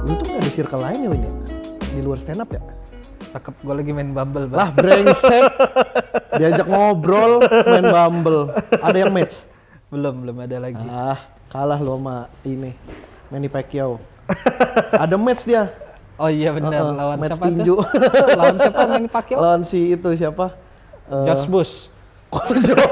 Lu tuh gak ada circle lain ya Win ya? Di luar stand up ya? Cakep, gue lagi main Bumble, Bang. Lah brengsek. Diajak ngobrol main Bumble. Ada yang match? Belum ada lagi. Ah, kalah lu sama ini Manny Pacquiao. Ada match dia. Oh iya benar, lawan match siapa tinju. tuh? Lawan siapa Manny Pacquiao? Lawan si itu siapa? George Bush. Kok jauh?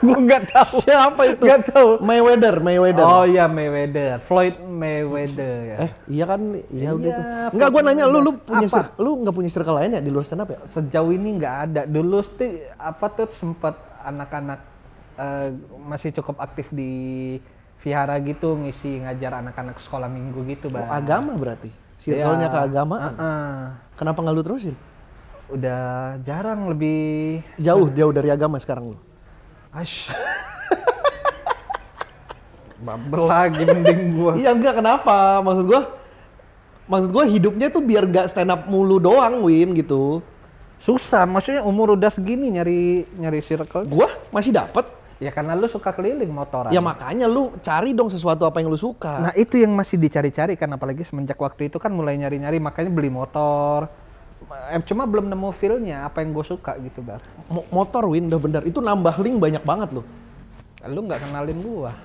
Gue nggak tahu. Siapa itu? Nggak tahu. Mayweather. Oh iya Mayweather, Floyd Mayweather ya. Iya kan? Iya udah Iya, tuh. Enggak, gua nanya lu punya Apa? lu nggak punya circle lain ya di luar stand up ya? Sejauh ini nggak ada. Dulu tuh apa tuh sempat anak-anak masih cukup aktif di vihara gitu, ngisi ngajar anak-anak sekolah minggu gitu, Bang. Oh, agama berarti. Circle-nya keagamaan. Kenapa nggak lu terusin? Udah jarang, lebih Jauh dari agama sekarang lu. Ash. Bubble lagi mending gua. Iya enggak, kenapa? Maksud gua hidupnya tuh biar nggak stand up mulu doang, Win, gitu. Susah, maksudnya umur udah segini nyari circle. Gua masih dapet. Ya karena lu suka keliling motoran. Ya makanya lu cari dong sesuatu apa yang lu suka. Nah itu yang masih dicari-cari kan, apalagi semenjak waktu itu kan mulai nyari-nyari, makanya beli motor. Cuma belum nemu feel-nya apa yang gue suka gitu, Bar. Motor, Win, udah bener. Itu nambah link banyak banget loh. Lu nggak kenalin gua.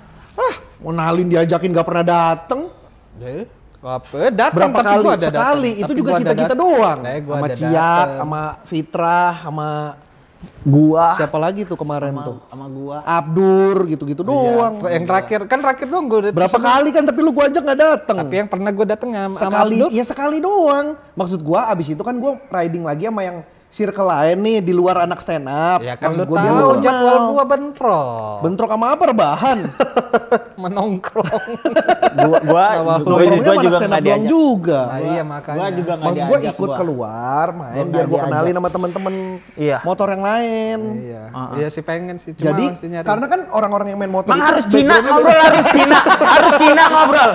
Mau nalin diajakin gak pernah dateng. Datang, Berapa tapi kali? gua ada Sekali. datang. Itu Tapi juga gua ada kita datang. doang. Gua Sama ada Ciak, datang. sama Fitrah, sama Gua siapa lagi tuh kemarin tuh? sama gua. Abdur, gitu-gitu doang. Yang terakhir dong gue. Berapa kali kan, tapi lu gua ajak gak dateng. Tapi yang pernah gue dateng sama Sekali, Abdul. ya sekali doang. Maksud gua abis itu kan gua riding lagi sama yang circle lain nih di luar anak stand up. Ya kan Maksud lu gua dia tahu kenal. jadwal gua bentrok. Bentrok sama apa, rebahan? Menongkrong. gua Nongkrongnya juga sama anak stand up nggak doang diajak. juga. Nah, iya makanya. Gua juga nggak Maksud gua diajak ikut keluar main Gua biar nggak gua kenalin diajak. sama temen-temen Iya. motor yang lain. Iya. Iya sih pengen sih. Cuma Jadi masih nyari. karena kan orang-orang yang main motor Mang itu harus Cina background-nya ngobrol, beda. harus Cina ngobrol.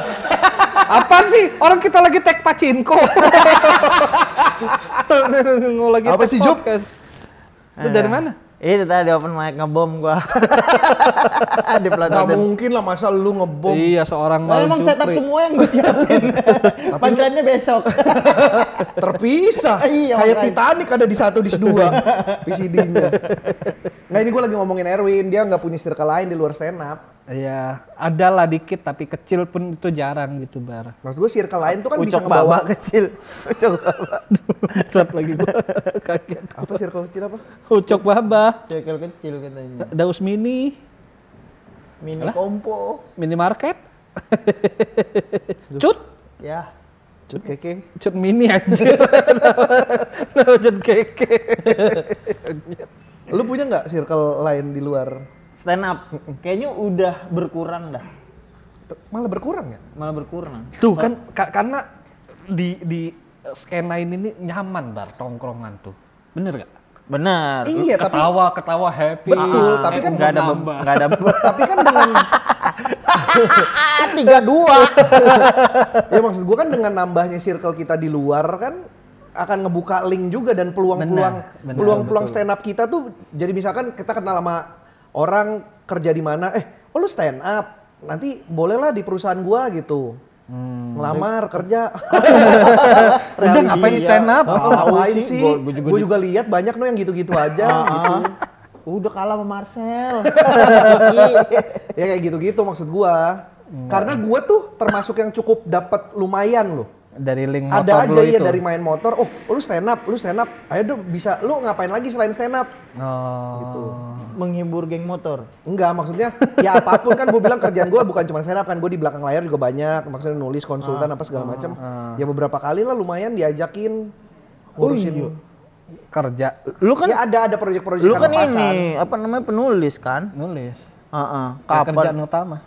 Apaan sih? Orang kita lagi tag pacinko. Lagi Apa tag sih, Jup? podcast. Lu dari mana? Itu tadi open mic ngebom gua. Di Gak Platinum. mungkin lah masa lu ngebom. Iya seorang Nah, Mal emang setup Jupri. semua yang gue siapin. Punchline-nya besok. Terpisah. Iya, Kayak makanya. Titanic ada di 1 di 2 PCD-nya. Nggak, ini gue lagi ngomongin Erwin, dia nggak punya circle lain di luar stand up. Iya, ada lah dikit tapi kecil pun itu jarang gitu, Bar. Maksud gue circle lain tuh kan bisa Ucok baba ngebawa. kecil. Ucok baba. Sat lagi gua kaget. Apa circle kecil apa? Ucok baba, Circle kecil katanya. Daus mini, Mini kompo. minimarket. Cut, Ya. Cut keke. cut mini aja. Cut keke. Lu punya nggak circle lain di luar? Stand up. Kayaknya udah berkurang dah. Malah berkurang ya? Malah berkurang. Tuh kan karena di skena ini nyaman, Bar, tongkrongan tuh. Bener gak? Benar. Iya, tapi Ketawa happy. Betul, tapi kan nggak ada nambah. nggak ada tapi kan dengan 32. ya maksud gua kan dengan nambahnya circle kita di luar kan akan ngebuka link juga dan peluang-peluang stand up kita tuh, jadi misalkan kita kenal sama orang kerja di mana, oh lu stand up, nanti bolehlah di perusahaan gua gitu. Ngelamar kerja. Udah ngapain stand up? Ngapain sih? sih? Gua Gue juga lihat banyak no yang gitu-gitu aja gitu. Udah kalah sama Marcel. Ya kayak gitu-gitu maksud gua. Karena gua tuh termasuk yang cukup dapat lumayan loh. Dari link motor Ada aja lu ya itu. dari main motor. Oh, lu stand up. Ayo dong bisa. Lu ngapain lagi selain stand up? Oh. Gitu. Menghibur geng motor. Enggak, maksudnya ya apapun kan gue bilang kerjaan gue bukan cuma stand up kan, gue di belakang layar juga banyak, maksudnya nulis, konsultan apa segala macam. Ya beberapa kali lah lumayan diajakin ngurusin. Kerja Lu kan Ya ada proyek-proyek lu kan pasan. ini apa namanya penulis kan? nulis. Kapan Kerjaan utama.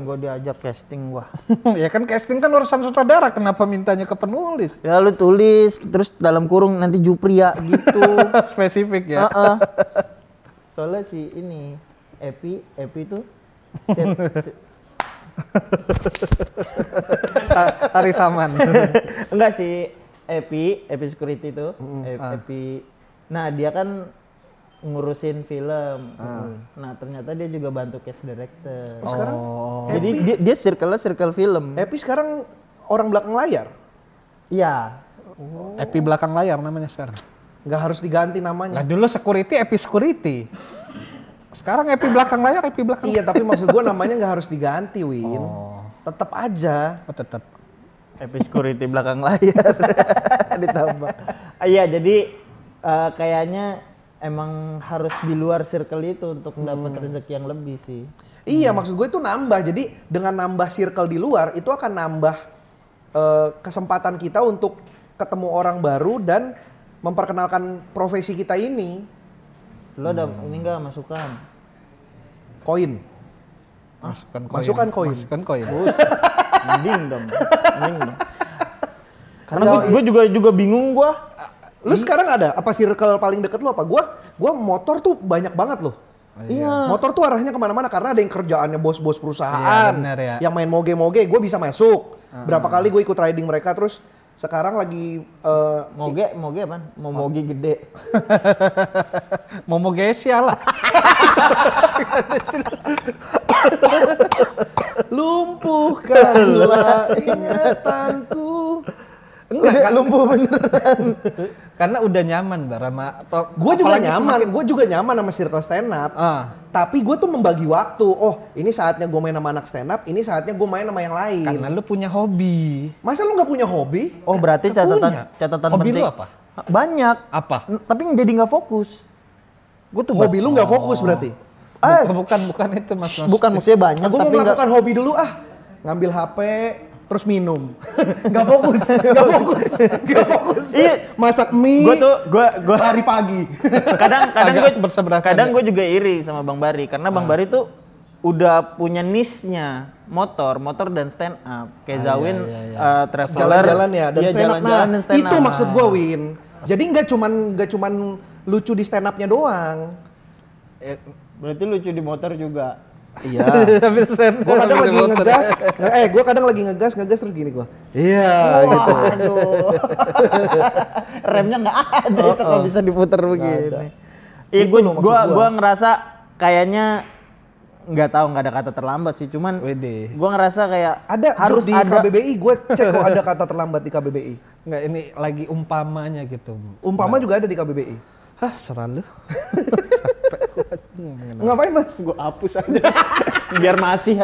gua diajak casting gua? Ya kan casting kan urusan sutradara, kenapa mintanya ke penulis? Ya lu tulis terus dalam kurung nanti Jupria gitu. Spesifik ya. Soalnya si ini Epi tuh Hari Saman. enggak sih Epi security tuh. Epi. Nah, dia kan ngurusin film. Nah ternyata dia juga bantu cast director. Oh, sekarang Jadi dia circle film. Epi sekarang orang belakang layar. Iya. Epi belakang layar namanya sekarang. Nggak harus diganti namanya. Lah dulu security Epi security. Sekarang Epi belakang layar, Epi belakang. Iya, tapi maksud gue namanya nggak harus diganti, Win. Tetap aja. Oh, tetap. Epi security belakang layar ditambah. Iya, jadi kayaknya emang harus di luar circle itu untuk dapat rezeki yang lebih sih. Iya, maksud gue itu nambah. Jadi dengan nambah circle di luar itu akan nambah kesempatan kita untuk ketemu orang baru dan memperkenalkan profesi kita ini. Lo ada ini enggak masukan? Koin. Masukkan koin. Masukkan koin. Mending dong. Karena gue juga bingung gue. Lu sekarang ada apa circle paling deket lu apa? Gua motor tuh banyak banget loh. Iya. Motor tuh arahnya kemana-mana karena ada yang kerjaannya bos-bos perusahaan, Iya, bener ya. yang main moge-moge, gue bisa masuk. Berapa kali gue ikut riding mereka, terus sekarang lagi Moge apaan? Mau moge gede. Momo Gesia lah. lumpuhkanlah ingatanku. Enggak, lumpuh beneran. Karena udah nyaman sama Gue juga nyaman, gue juga nyaman sama circle stand up. Tapi gue tuh membagi waktu. Oh, ini saatnya gue main sama anak stand up, ini saatnya gue main sama yang lain. Karena lu punya hobi. Masa lu nggak punya hobi? Oh berarti catatan Hobi penting. lu apa? Banyak. Apa? Tapi jadi nggak fokus. Gue tuh Hobi lu nggak fokus berarti? Bukan itu mas. bukan maksudnya banyak. Gue mau tapi melakukan hobi dulu ngambil HP terus minum. Nggak fokus, nggak fokus, nggak fokus. Iya. Masak mie. Gue lari pagi. kadang gue juga iri sama Bang Bari karena Bang Bari tuh udah punya niche-nya motor dan stand up. Kayak Zawin traveler, Jalan-jalan ya dan stand up. jalan-jalan dan stand Itu up. maksud gue, Win. Jadi nggak cuman lucu di stand up-nya doang. Berarti lucu di motor juga. Iya. Gue kadang lagi ngegas, gue kadang lagi ngegas terus gini gue. Iya, gitu. Aduh. Remnya nggak ada itu kalau bisa diputer begini. Iya, gue ngerasa kayaknya nggak ada kata terlambat sih, cuman gue ngerasa kayak harus di ada. KBBI, gue cek kok ada kata terlambat di KBBI. Enggak, ini lagi umpamanya gitu. Umpama juga ada di KBBI. Hah, serah lu. Ngapain mas? Gue hapus aja. biar masih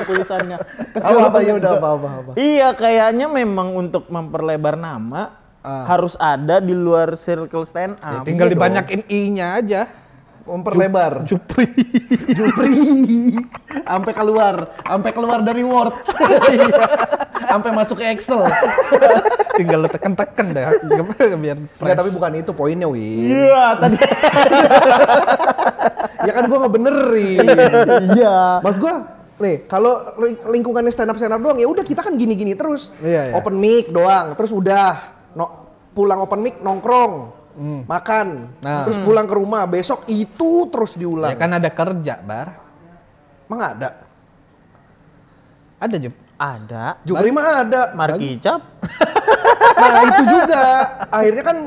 tulisannya. Apa ya udah apa. Iya, kayaknya memang untuk memperlebar nama harus ada di luar circle stand up. Ya, tinggal dibanyakin i-nya aja. Memperlebar. Jupri. Sampai keluar dari Word. Sampai masuk ke Excel. Tinggal lu tekan-tekan dah biar Enggak, tapi bukan itu poinnya, Win. Iya, tadi. Ya kan gua ngebenerin. Iya. Mas gua nih, kalau lingkungannya stand up doang ya udah kita kan gini-gini terus. Iya. Open mic doang, terus udah pulang open mic nongkrong. Makan, terus pulang ke rumah, besok itu terus diulang. Ya kan ada kerja, Bar. Emang ada? Ada, Jup. Ada. Jupri mah ada. Markicap. Nah itu juga, akhirnya kan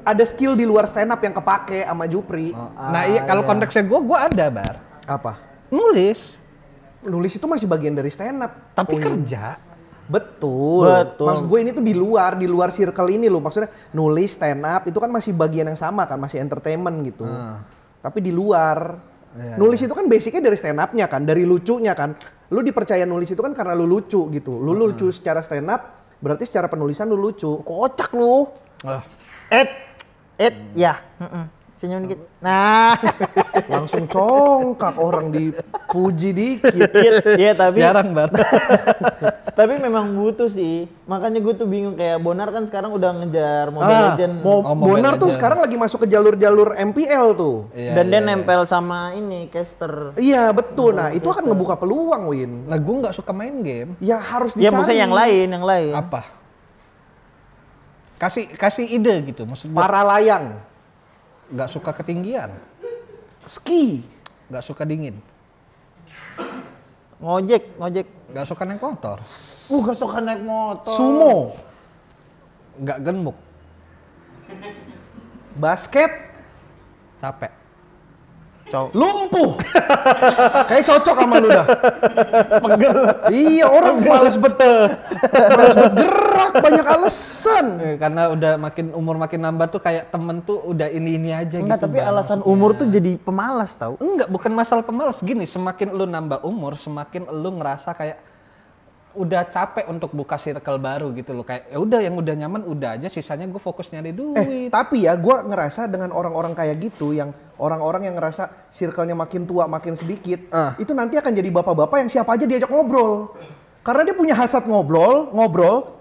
ada skill di luar stand up yang kepake sama Jupri. Nah iya, kalau konteksnya gue ada, Bar. Apa? Nulis. Nulis itu masih bagian dari stand up. Tapi kerja. Betul. Maksud gue ini tuh di luar circle ini loh. Maksudnya nulis, stand up itu kan masih bagian yang sama kan, masih entertainment gitu. Tapi di luar. Nulis itu kan basicnya dari stand up-nya kan, dari lucunya kan. Lu dipercaya nulis itu kan karena lu lucu gitu. Lu lucu secara stand up, berarti secara penulisan lu lucu. Kocak lu. Ya. Senyum dikit. Nah. Langsung congkak orang dipuji dikit. Iya tapi. Jarang, Bar. Tapi memang butuh sih. Makanya gue tuh bingung kayak Bonar kan sekarang udah ngejar Mobile Legend. Bonar tuh sekarang lagi masuk ke jalur-jalur MPL tuh. Dan dia nempel sama ini caster. Iya betul. Nah itu akan ngebuka peluang, Win. Nah gue nggak suka main game. Ya harus dicari. Ya maksudnya yang lain. Apa? Kasih ide gitu. Maksud gue. Para layang. Nggak suka ketinggian. Ski. Nggak suka dingin. Ngojek. Nggak suka naik motor. Gak suka naik motor. Sumo. Nggak gemuk. Basket. Capek. Lumpuh. Kayak cocok sama lu dah. Pegel. Iya, orang males bergerak, banyak alasan. Karena udah umur makin nambah tuh kayak temen tuh udah ini aja. Enggak, gitu. Tapi alasan umur tuh jadi pemalas tau. Enggak, bukan masalah pemalas. Gini, semakin lu nambah umur, semakin lu ngerasa kayak udah capek untuk buka circle baru gitu loh. Kayak ya udah yang udah nyaman udah aja, sisanya gue fokus nyari duit. Tapi ya gue ngerasa dengan orang-orang kayak gitu, yang orang-orang yang ngerasa circle-nya makin tua makin sedikit, itu nanti akan jadi bapak-bapak yang siapa aja diajak ngobrol. Karena dia punya hasrat ngobrol,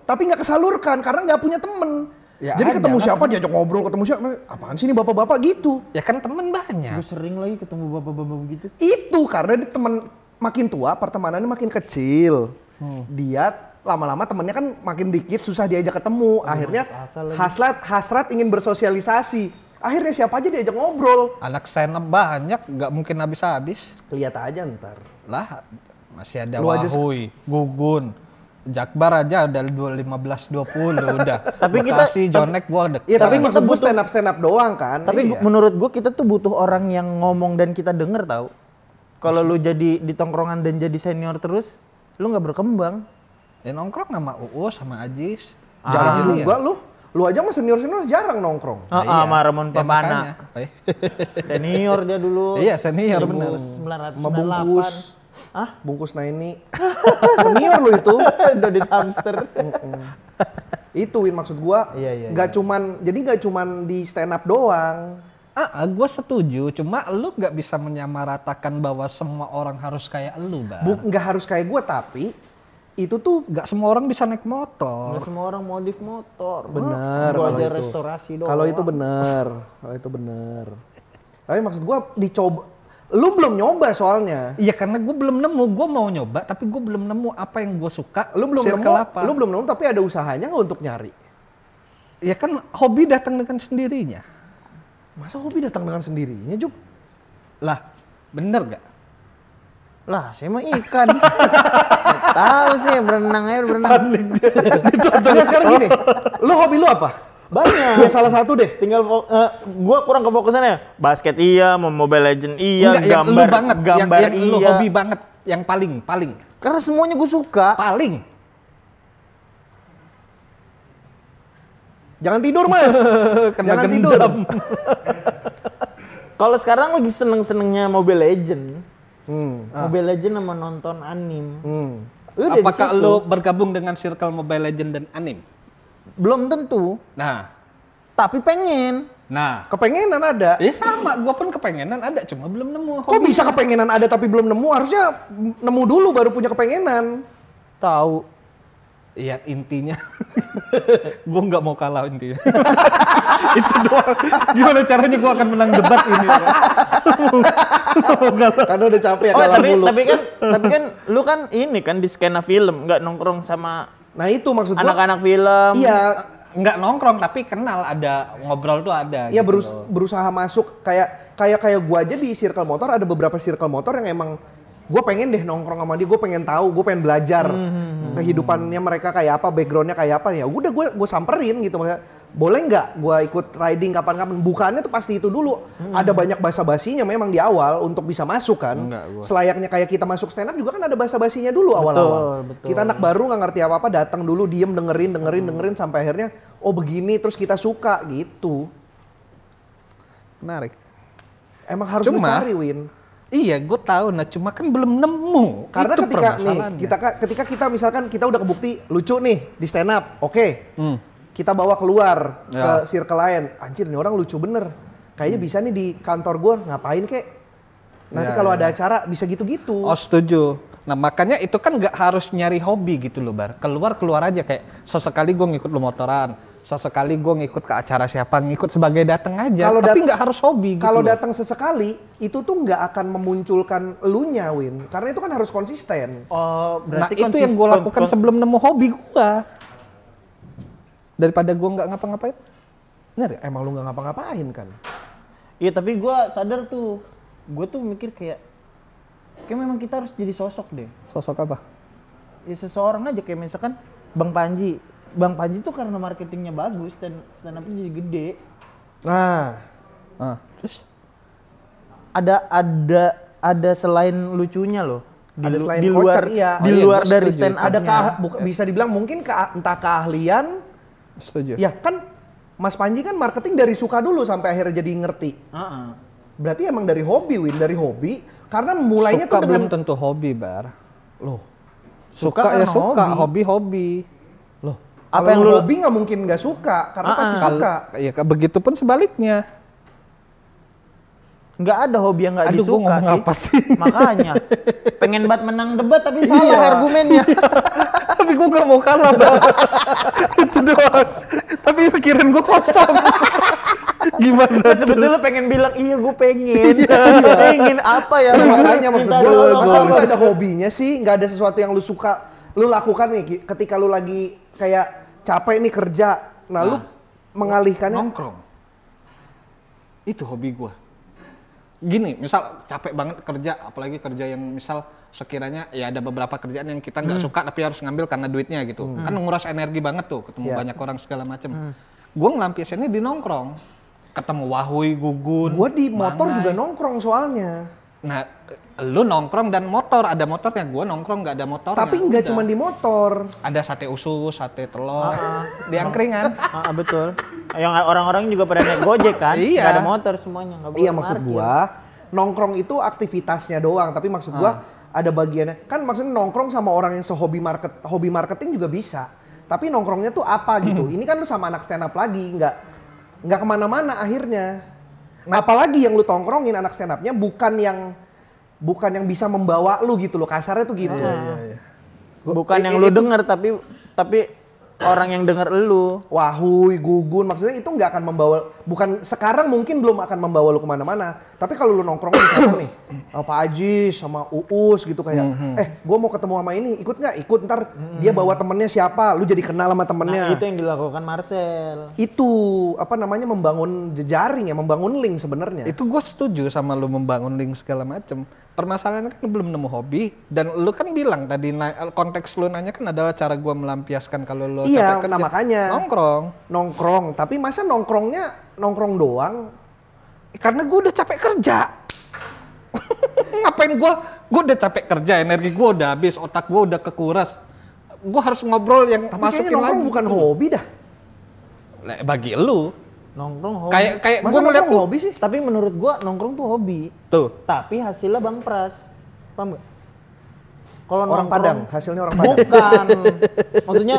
tapi nggak kesalurkan karena nggak punya temen. Ya jadi ketemu siapa diajak ngobrol, ketemu siapa, apaan sih ini bapak-bapak gitu. Ya kan temen banyak. Gue sering lagi ketemu bapak-bapak begitu. Itu karena dia temen makin tua, pertemanannya makin kecil. Dia lama-lama temennya kan makin dikit, susah diajak ketemu. Akhirnya hasrat ingin bersosialisasi. Akhirnya siapa aja diajak ngobrol. Anak stand up banyak, nggak mungkin habis-habis. Lihat aja ntar. Lah, masih ada Wahui, Gugun, Jakbar aja udah 15-20 udah. Tapi Bekasi, Jonek gua deket. Iya, tapi maksud gua stand up doang kan. Tapi menurut gua kita tuh butuh orang yang ngomong dan kita denger tau. Kalau lu jadi di tongkrongan dan jadi senior terus, lu nggak berkembang. Ya nongkrong sama Uus sama Ajis. Jarang juga lu. Lu aja sama senior jarang nongkrong. Sama Ramon Pamana. Senior dia dulu. Iya, senior bener. 1998. Sama Bungkus. Bungkus Naini. Senior lu itu. Dodit Hamster. Itu Win maksud gua. Nggak cuman di stand up doang. Gue setuju, cuma lu nggak bisa menyamaratakan bahwa semua orang harus kayak lu, Bang. Nggak harus kayak gue, tapi itu tuh nggak semua orang bisa naik motor. Nggak semua orang modif motor. Bener. Gua aja restorasi doang. Kalau itu bener. Tapi maksud gue dicoba. Lu belum nyoba soalnya. Iya, karena gue belum nemu. Gue mau nyoba, tapi gue belum nemu apa yang gue suka. Lu belum nemu, tapi ada usahanya nggak untuk nyari? Ya kan hobi datang dengan sendirinya. Masa hobi datang dengan sendirinya, Jup? Lah, bener gak? Lah, saya mau ikan. Tahu sih, berenang. Enggak, sekarang gini, lu hobi lu apa? Banyak. Ya salah satu deh. Tinggal gua kurang kefokusannya. Basket iya, Mobile Legend iya, enggak, gambar yang iya. Lu hobi banget, yang paling. Karena semuanya gue suka. Paling. Jangan tidur, Mas. Jangan tidur. Kalau sekarang lagi seneng-senengnya Mobile Legend. Mobile Legend sama nonton anim. Apakah lo bergabung dengan circle Mobile Legend dan anim? Belum tentu. Nah. Tapi pengen. Nah. Kepengenan ada. Ya sama, gua pun kepengenan ada, cuma belum nemu. Kok bisa kepengenan ada tapi belum nemu? Harusnya nemu dulu baru punya kepengenan. Tahu. Iya, intinya gue nggak mau kalah intinya. Itu doang. Gimana caranya gue akan menang debat ini? Karena udah capek ya kalah mulu. Tapi kan lu kan ini kan di skena film, nggak nongkrong sama. Nah itu maksud gua. Anak-anak film. Iya. Nggak nongkrong tapi kenal, ada ngobrol tuh ada. Iya gitu. Berusaha masuk kayak gua aja di circle motor, ada beberapa circle motor yang emang gue pengen deh nongkrong sama dia, gue pengen tahu, gue pengen belajar kehidupannya mereka kayak apa, backgroundnya kayak apa ya. Udah gue samperin gitu, boleh nggak gue ikut riding kapan-kapan? Bukannya tuh pasti itu dulu. Ada banyak basa-basinya memang di awal untuk bisa masuk kan. Selayaknya kayak kita masuk stand up juga kan ada basa-basinya dulu awal-awal. Kita anak baru nggak ngerti apa-apa, datang dulu diem dengerin sampai akhirnya oh begini, terus kita suka gitu. Menarik. Emang harus cari, Win. Iya, gue tahu. Nah, cuma kan belum nemu. Karena ketika kita misalkan kita udah kebukti lucu nih di stand up, oke. Kita bawa keluar ke circle lain. Anjir, ini orang lucu bener. Kayaknya bisa nih di kantor gue, ngapain kek? Nanti kalau ada acara bisa gitu-gitu. Oh, setuju. Nah, makanya itu kan nggak harus nyari hobi gitu loh, Bar. Keluar aja kayak sesekali gue ngikut lu motoran. Sesekali gue ngikut ke acara siapa, ngikut sebagai datang aja, tapi nggak harus hobi gitu. Kalau datang sesekali, itu tuh nggak akan memunculkan elunya, Win. Karena itu kan harus konsisten. Oh, berarti itu yang gue lakukan sebelum nemu hobi gue. Daripada gue nggak ngapa-ngapain. Bener ya? Emang lu nggak ngapa-ngapain kan? Iya, tapi gue sadar tuh. Gue tuh mikir kayak memang kita harus jadi sosok deh. Sosok apa? Ya seseorang aja, kayak misalkan Bang Panji tuh karena marketingnya bagus dan stand up-nya jadi gede. Nah, terus ada selain lucunya loh. Ada selain kocak, iya. Di luar dari stand up. Bisa dibilang mungkin entah keahlian. Setuju. Ya kan Mas Panji kan marketing dari suka dulu sampai akhirnya jadi ngerti. Berarti emang dari hobi, Win, dari hobi. Karena mulainya suka tuh belum tentu hobi, Bar. Loh. Suka ya suka, hobi. Loh. Apa yang lu hobi nggak mungkin nggak suka, karena pasti suka. Iya, begitupun sebaliknya. Nggak ada hobi yang nggak disuka sih. Apa sih. Makanya pengen banget menang debat tapi salah argumennya. Tapi gue nggak mau kalah, Bang. Itu doang. Tapi pikiran gue kosong. Gimana? Sebetulnya pengen bilang iya gue pengen. Pengen apa ya? Makanya maksud gue, masa lu nggak ada hobinya sih, nggak ada sesuatu yang lu suka, lu lakukan nih ketika lu lagi kayak capek nih kerja, nah lu mengalihkannya nongkrong. Itu hobi gue. Gini, misal capek banget kerja, apalagi kerja yang misal sekiranya ya ada beberapa kerjaan yang kita nggak suka tapi harus ngambil karena duitnya gitu. Kan nguras energi banget tuh, ketemu banyak orang segala macem. Gue ngelampiasinnya di nongkrong. Ketemu Wahui, Gugun. Gue di motor juga nongkrong soalnya. Nah, lu nongkrong dan motor, ada motornya. Gue nongkrong nggak ada motornya. Tapi nggak cuma di motor. Ada sate usus, sate telur, di angkringan. Betul. Yang orang-orang juga pada naik Gojek kan? Iya. Gak ada motor semuanya. Iya, maksud gua nongkrong itu aktivitasnya doang, tapi maksud gua ada bagiannya. Kan maksudnya nongkrong sama orang yang hobi marketing juga bisa. Tapi nongkrongnya tuh apa gitu. Ini kan lu sama anak stand up lagi, nggak kemana-mana akhirnya. Nah, apalagi yang lu tongkrongin anak stand upnya bukan yang bisa membawa lu gitu loh, kasarnya tuh gitu. Bukan yang lu denger tapi orang yang denger lu. Wahui, Gugun, maksudnya itu nggak akan membawa, bukan sekarang mungkin belum akan membawa lu kemana-mana. Tapi kalau lu nongkrong misalnya nih, Pak Ajis sama Uus gitu kayak, gue mau ketemu sama ini, ikut nggak? Ikut, ntar dia bawa temennya siapa, lu jadi kenal sama temennya. Nah, itu yang dilakukan Marcel. Itu apa namanya, membangun jejaring ya, membangun link sebenarnya. Itu gue setuju sama lu membangun link segala macem. Permasalahannya kan lu belum nemu hobi, dan lu kan bilang tadi konteks lu nanya kan adalah cara gue melampiaskan kalau lu iya, capek kerja. Nah makanya nongkrong, tapi masa nongkrongnya nongkrong doang? Karena gue udah capek kerja. Ngapain gue udah capek kerja, energi gue udah habis, otak gue udah kekuras. Gue harus ngobrol yang tapi masukin kayaknya nongkrong lagi. Bukan hobi dah. Bagi lu. Nongkrong hobi. Kayak masa nongkrong hobi sih? Tapi menurut gua nongkrong tuh hobi. Tuh. Tapi hasilnya Bang Pras. Paham gak? Kalau orang Padang, hasilnya orang Padang. Bukan. Maksudnya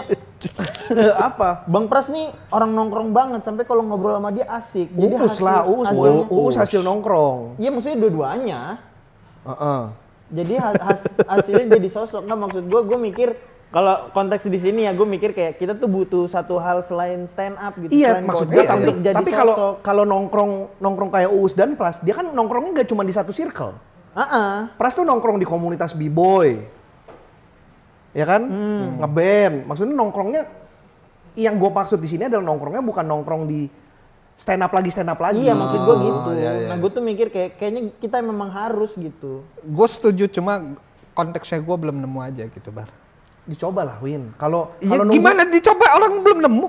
apa? Bang Pras nih orang nongkrong banget sampai kalau ngobrol sama dia asik. Jadi Uus hasil nongkrong. Iya, maksudnya dua-duanya. Jadi hasilnya jadi sosok. Nah, maksud gua mikir kalau konteks di sini ya, gue mikir kayak kita tuh butuh satu hal selain stand up gitu. Iya, maksudnya tapi kalau nongkrong kayak Uus dan Pras, dia kan nongkrongnya gak cuma di satu circle. Pras tuh nongkrong di komunitas b-boy, ya kan, ngeband. Maksudnya nongkrongnya, yang gue maksud di sini adalah nongkrongnya bukan nongkrong di stand up lagi. Iya, maksud gue gitu. Iya. Nah, gue tuh mikir kayaknya kita memang harus gitu. Gue setuju, cuma konteksnya gue belum nemu aja gitu, Bar. Dicoba lah, Win. Kalau gimana dicoba, orang belum nemu.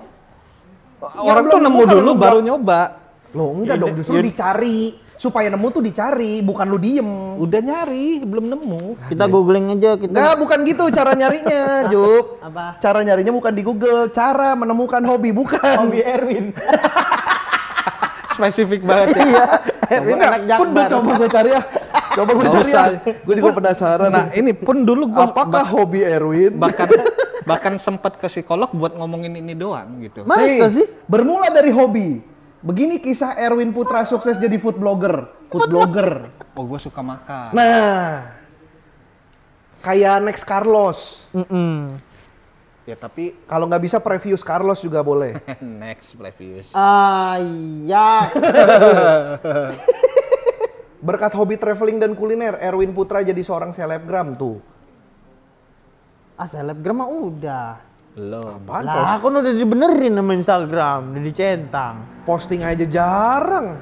Orang tuh nemu dulu baru nyoba. Loh enggak dong, justru dicari. Supaya nemu tuh dicari, bukan lu diem. Udah nyari, belum nemu. Kita googling aja. Nggak, bukan gitu cara nyarinya, Jup. Apa? Cara nyarinya bukan di Google, cara menemukan hobi, bukan. Hobi Erwin. Spesifik banget ya. Iya. Erwin anak Jakbar. Pun coba gue cari ya. Gue juga penasaran. Nah, ini pun dulu gue apakah hobi Erwin? Bahkan sempat ke psikolog buat ngomongin ini doang gitu. Masa sih? Bermula dari hobi. Begini kisah Erwin Putra sukses jadi food blogger. Oh, gue suka makan. Nah, kayak Next Carlos. Ya tapi kalau nggak bisa Previous Carlos juga boleh. Next Previous. Iya. Berkat hobi traveling dan kuliner, Erwin Putra jadi seorang selebgram tuh. Selebgram mah udah. Belum. Lah, aku udah dibenerin sama Instagram, udah dicentang. Posting aja jarang.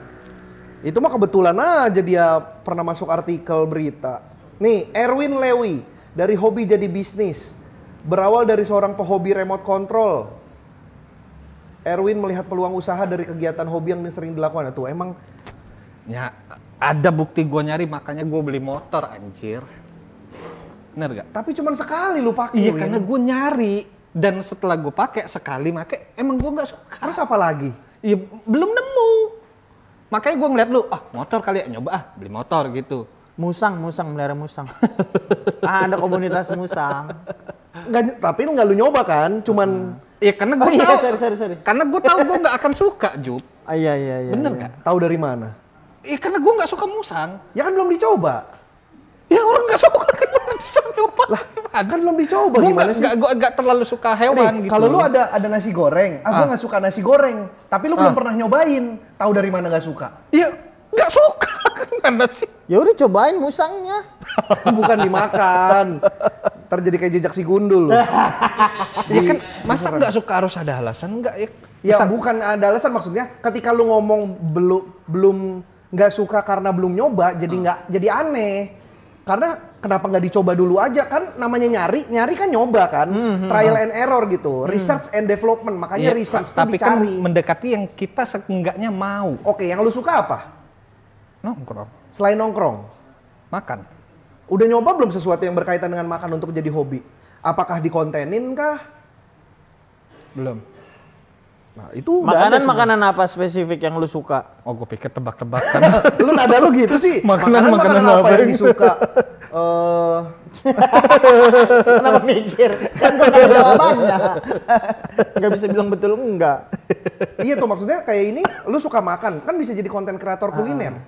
Itu mah kebetulan aja dia pernah masuk artikel berita. Nih, Erwin Lewi, dari hobi jadi bisnis. Berawal dari seorang pehobi remote control. Erwin melihat peluang usaha dari kegiatan hobi yang sering dilakukan. Tuh emang ya Ada bukti gue nyari, makanya gue beli motor anjir. Bener gak? Tapi cuman sekali lu pakai. Iya, karena gue nyari. Dan setelah gue pakai sekali pakai, emang gue nggak suka. Terus apa lagi? Iya, belum nemu. Makanya gue ngeliat lu, motor kali ya, nyoba beli motor gitu. Musang, melihara musang. Ada komunitas musang. Nggak, tapi lu nyoba kan? Cuman iya, karena gue tahu. Sorry. Karena gue tahu gue nggak akan suka, Jup. Iya. Bener nggak? Tahu dari mana? Iya, karena gue nggak suka musang. Ya kan belum dicoba. Ya orang nggak suka gimana bisa nyoba? Lah, kan belum dicoba Gua gimana sih? Gue nggak terlalu suka hewan gitu. Kalau lu ada nasi goreng, gue nggak suka nasi goreng. Tapi lu belum pernah nyobain. Tahu dari mana nggak suka? Iya, nggak suka. Gimana sih? Ya udah cobain musangnya. Bukan dimakan. Terjadi kayak jejak si gundul. Ya kan, masa nggak suka harus ada alasan nggak ya? Ya bukan ada alasan, maksudnya ketika lu ngomong belum nggak suka karena belum nyoba, jadi nggak jadi aneh. Karena kenapa nggak dicoba dulu aja, kan namanya nyari kan nyoba kan, trial and error gitu, research and development, makanya research itu tapi dicari. Kan mendekati yang kita seenggaknya mau. Oke, yang lu suka apa? Nongkrong, Selain nongkrong, makan. udah nyoba belum sesuatu yang berkaitan dengan makan untuk jadi hobi? Apakah dikontenin kah? Belum. Nah itu udah ada Makanan apa spesifik yang lu suka? Oh, gue pikir tebak-tebakan. Lu nada lu gitu sih. Makanan apa yang disuka? Kenapa mikir? Kan gua nggak ada jawabannya. Nggak bisa bilang betul enggak. Iya tuh, maksudnya kayak ini, lu suka makan, kan bisa jadi konten kreator kuliner.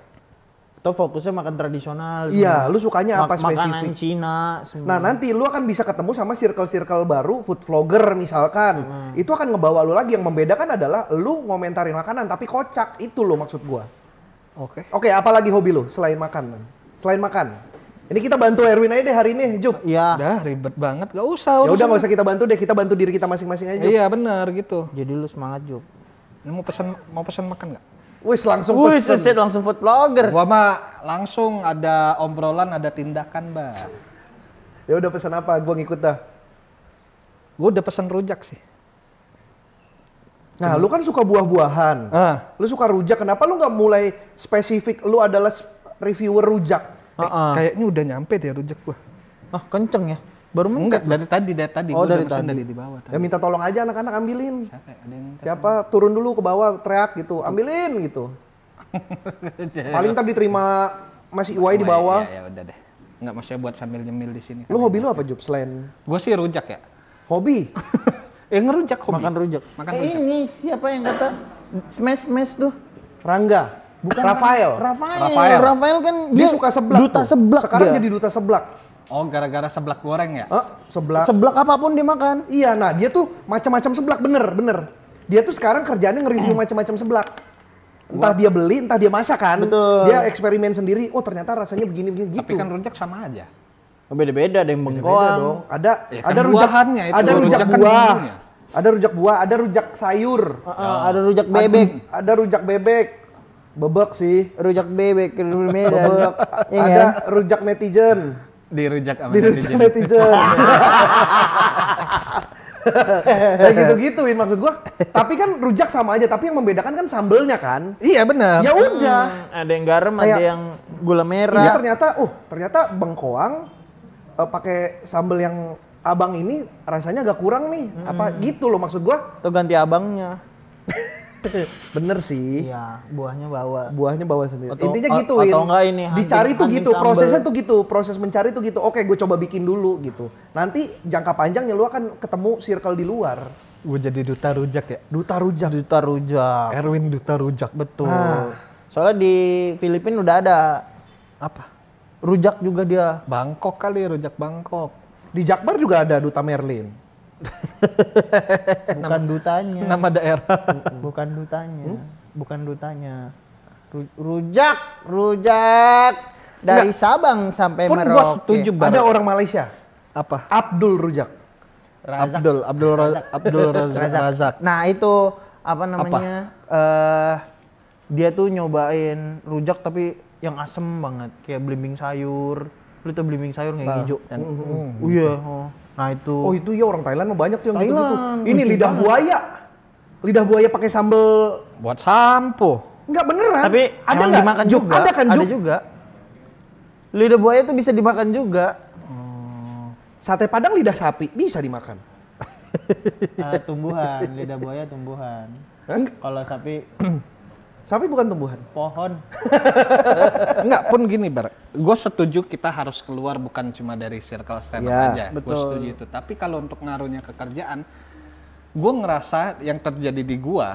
Atau fokusnya makan tradisional. Iya, lu sukanya apa spesifik? Makanan Cina. Nah, nanti lu akan bisa ketemu sama circle-circle baru, food vlogger misalkan. Itu akan ngebawa lu lagi, yang membedakan adalah lu ngomentarin makanan tapi kocak. Itu lo maksud gua. Oke, apa lagi hobi lu selain makan? Selain makan. Ini kita bantu Erwin aja deh hari ini, Jup. Iya. Udah ribet banget, gak usah. Ya udah nggak usah kita bantu deh, kita bantu diri kita masing-masing aja, Jup. Iya, benar gitu. Jadi lu semangat, Jup. Ini mau pesan makan nggak? Wis langsung Wih, pesen. seset langsung food vlogger. Gua mah langsung ada obrolan, ada tindakan, Mbak. Ya udah pesan apa? Gua ngikut dah. Gua udah pesan rujak sih. Nah, lu kan suka buah-buahan. Lu suka rujak, kenapa lu nggak mulai spesifik lu adalah reviewer rujak? Kayaknya udah nyampe deh rujak gua. Kenceng ya? Baru Enggak, mencet. dari tadi. Oh, Gua dari udah pesen tadi. dari di bawah. Ya minta tolong aja anak-anak ambilin. Ada yang Siapa turun dulu ke bawah teriak gitu, ambilin gitu. Paling ntar diterima Mas Iwai di bawah. Ya udah deh. Enggak, maksudnya buat sambil nyemil di sini. Lu hobi lu apa, Jup, selain Gua sih rujak ya. hobi? Ngerujak hobi. Makan rujak. Makan rujak. Ini siapa yang kata smash tuh? Rangga, bukan Rafael. Rafael kan Dia suka seblak. Duta tuh. seblak. Sekarang dia. jadi duta seblak. Oh, gara-gara seblak goreng ya? Seblak. Seblak apapun dimakan. Iya, nah dia tuh macam-macam seblak, bener. Dia tuh sekarang kerjaannya nge-review macam-macam seblak. Entah dia beli, entah dia masak kan. Betul. Dia eksperimen sendiri. Oh ternyata rasanya begini gitu. Tapi kan rujak sama aja. Beda-beda, ada yang Beda bengkoang. dong. Ada Ya, ada kan rujak buahannya itu. ada rujak Rujak kan buah. bumbunya. Ada rujak buah, ada rujak sayur. Ada rujak bebek. Ada rujak bebek. Bebek sih. Rujak bebek. Bebek. Iya Ada kan? rujak netizen. Di rujak sama Di rujak netizen. Kayak gitu-gituin maksud gua. Tapi kan rujak sama aja, tapi yang membedakan kan sambelnya kan. Iya benar. Ya udah. Ada yang garam, Kayak- ada yang gula Ini merah. ternyata bengkoang pakai sambel yang abang ini rasanya agak kurang nih. Apa gitu loh maksud gua. Tuh ganti abangnya. Bener sih. Iya, buahnya bawa. Buahnya bawa sendiri. Atau- Intinya gituin. atau enggak ini, dicari tuh hunting gitu, sambal. prosesnya tuh gitu, proses mencari tuh gitu. Oke, gue coba bikin dulu gitu. Nanti jangka panjangnya lu akan ketemu circle di luar. Gue jadi duta rujak ya. Duta rujak. Duta rujak. Erwin duta rujak. Betul. Nah. Soalnya di Filipina udah ada Apa? rujak juga dia. Bangkok kali, rujak Bangkok. Di Jakbar juga ada Duta Merlin. Bukan dutanya. Nama daerah. Bukan dutanya. Bukan dutanya. Rujak dari Sabang sampai Pun Merauke. gua setuju Ada banget. orang Malaysia, Apa? Abdul Rujak. Abdul Razak. Nah itu apa namanya? Dia tuh nyobain rujak tapi yang asem banget, kayak belimbing sayur. Lu tuh belimbing sayur yang hijau. Oh iya. Nah itu. Oh itu ya orang Thailand mah banyak tuh yang gitu-gitu. Thailand, Ini lucu lidah banget. buaya. Lidah buaya pakai sambel. Buat sampo. Enggak beneran. Tapi ada emang nggak? dimakan juga. Ada kan, Ada juga. Lidah buaya itu bisa dimakan juga. Sate Padang lidah sapi bisa dimakan. Tumbuhan, lidah buaya tumbuhan. Kalau sapi Sapi bukan tumbuhan. pohon. Enggak pun gini Bar, gue setuju kita harus keluar bukan cuma dari circle stand up aja, gue setuju itu. Tapi kalau untuk ngaruhnya ke kerjaan, gue ngerasa yang terjadi di gue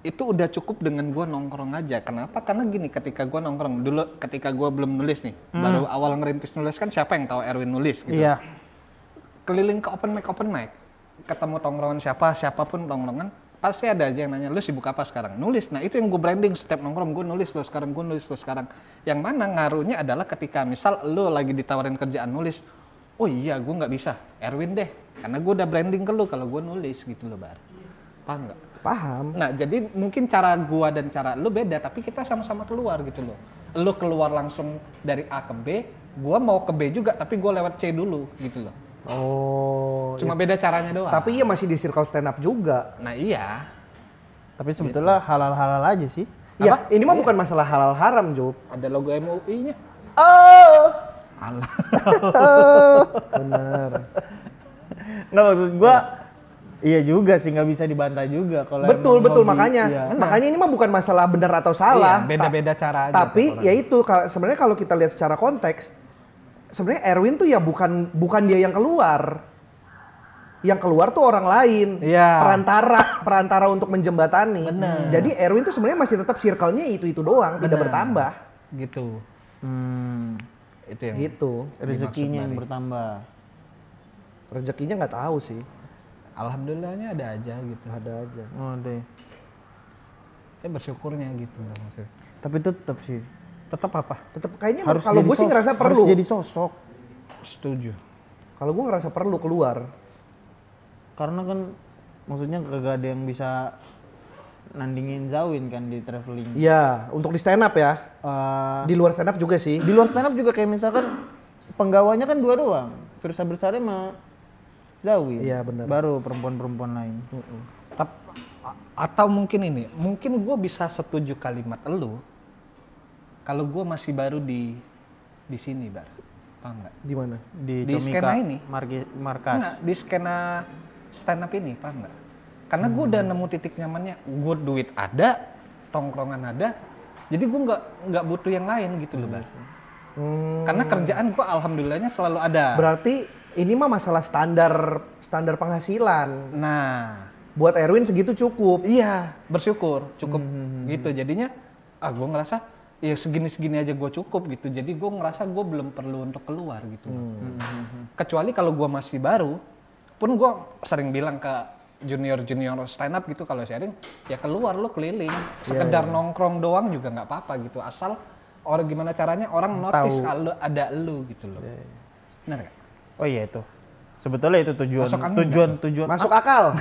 itu udah cukup dengan gue nongkrong aja. Kenapa? Karena gini, ketika gue nongkrong dulu, ketika gue belum nulis nih, baru awal ngerintis nulis kan siapa yang tahu Erwin nulis gitu. Iya. Keliling ke open mic, ketemu tongkrongan siapapun tongkrongan. Pasti ada aja yang nanya, lu sibuk apa sekarang? Nulis. Nah itu yang gue branding, setiap nongkrong gue nulis lo sekarang, gue nulis lo sekarang. Yang mana ngaruhnya adalah ketika misal lu lagi ditawarin kerjaan nulis, oh iya gue nggak bisa, Erwin deh. Karena gue udah branding ke lu kalau gue nulis gitu loh Bar. Paham nggak? Paham. Nah jadi mungkin cara gue dan cara lu beda, tapi kita sama-sama keluar gitu loh. Lu keluar langsung dari A ke B, gue mau ke B juga, tapi gue lewat C dulu gitu loh. Oh. Cuma beda caranya doang. Tapi iya masih di circle stand up juga. Nah iya. Tapi sebetulnya halal-halal aja sih. Iya, ini mah bukan masalah halal haram, Job. Ada logo MUI-nya. Oh. Alah. Bener. Nggak, maksud gua iya juga sih, nggak bisa dibantah juga kalau Betul, hobi, makanya. iya. Makanya ini mah bukan masalah benar atau salah. Iya, beda-beda cara aja. Tapi ya itu sebenarnya kalau kita lihat secara konteks, sebenarnya Erwin tuh ya bukan dia yang keluar. Yang keluar tuh orang lain. Iya. Perantara untuk menjembatani. Bener. Jadi Erwin tuh sebenarnya masih tetap circle-nya itu doang, tidak bertambah. Gitu. Itu yang Gitu. Rezekinya yang bertambah. Rezekinya nggak tahu sih. Alhamdulillahnya ada aja gitu. Ada aja. Oh deh. Ya bersyukurnya gitu maksudnya. Tapi tetap sih. Tetap apa? Tetap kayaknya Harus kalau jadi gue sih ngerasa perlu. Harus jadi sosok. Setuju. Kalau gue ngerasa perlu keluar. Karena kan maksudnya kagak ada yang bisa nandingin Zawin kan di traveling. Iya, untuk di stand up ya. Di luar stand up juga sih. Di luar stand up juga kayak misalkan penggawanya kan 2 doang. Firsa Bersari sama Zawin. Iya, benar. Baru perempuan-perempuan lain. Atau mungkin ini, mungkin gue bisa setuju kalimat elu kalau gue masih baru di sini, Bar. Paham nggak? Di mana? Di skena ini. Markas. Enggak, di skena stand up ini, paham nggak? Karena gue udah nemu titik nyamannya, gue duit ada, tongkrongan ada, jadi gue nggak butuh yang lain gitu loh, Bar. Karena kerjaan gue alhamdulillahnya selalu ada. Berarti ini mah masalah standar penghasilan. Nah, Buat Erwin segitu cukup. iya, bersyukur, cukup gitu. Jadinya, gue ngerasa ya segini-segini aja gue cukup gitu. Jadi gue ngerasa gue belum perlu untuk keluar gitu. Kecuali kalau gue masih baru, pun gue sering bilang ke junior stand up gitu kalau sharing, ya keluar lo keliling, sekedar nongkrong doang juga nggak apa-apa gitu. Asal orang gimana caranya orang notice kalau ada lu gitu loh. Benar nggak? Oh iya itu. Sebetulnya itu tujuan. Masuk akal.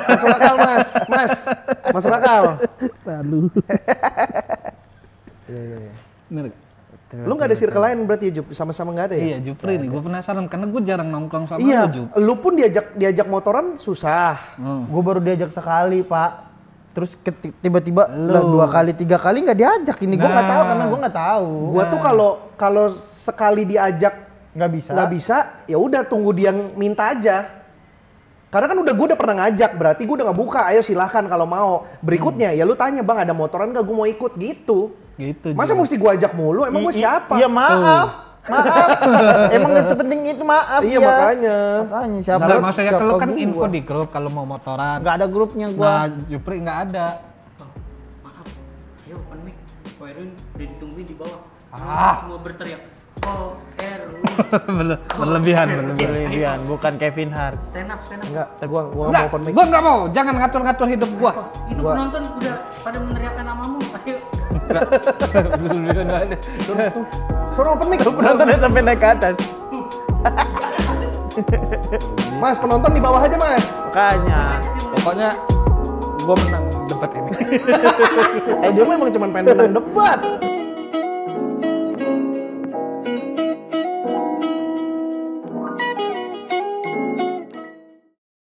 Masuk akal, Mas. Masuk akal. Lalu. Iya. Benar nggak? Lu nggak ada circle lain berarti ya, Jup? Sama-sama nggak ada ya? Iya, Jupri nih. Gue penasaran karena gue jarang nongkrong sama Iya. lu, Jup. Lu pun diajak motoran susah. Gue baru diajak sekali, Pak. Terus tiba-tiba lah 2 kali 3 kali nggak diajak ini. Gue nggak tahu karena gue nggak tahu. Gua tuh kalau sekali diajak nggak bisa. ya udah tunggu dia minta aja. Karena kan gue udah pernah ngajak, berarti gue udah ngebuka. Ayo silahkan kalau mau. Berikutnya ya lu tanya, Bang ada motoran nggak? Gue mau ikut gitu. Gitu. Masa mesti gue ajak mulu? Emang gue siapa? Iya maaf. Emang nggak sepenting itu, maaf. Iya ya. Makanya Siapa? Nggak, maksudnya siapa kalau kan gua? info di grup kalau mau motoran. Nggak ada grupnya gua. Nah, Jupri nggak ada. Maaf, ayo open mic. Ko Erwin udah ditungguin di bawah. Semua berteriak, Ko Erwin. Berlebihan. Bukan Kevin Hart. Stand up. enggak, gue nggak mau Enggak, open mic. gue nggak mau. Jangan ngatur-ngatur hidup gue. Itu penonton udah pada meneriakkan namamu. Ayo. Suruh open mic. Penontonnya sampai naik ke atas. Mas, penonton di bawah aja, Mas. Makanya. Pokoknya gue menang debat ini. Dia memang cuma pengen menang debat.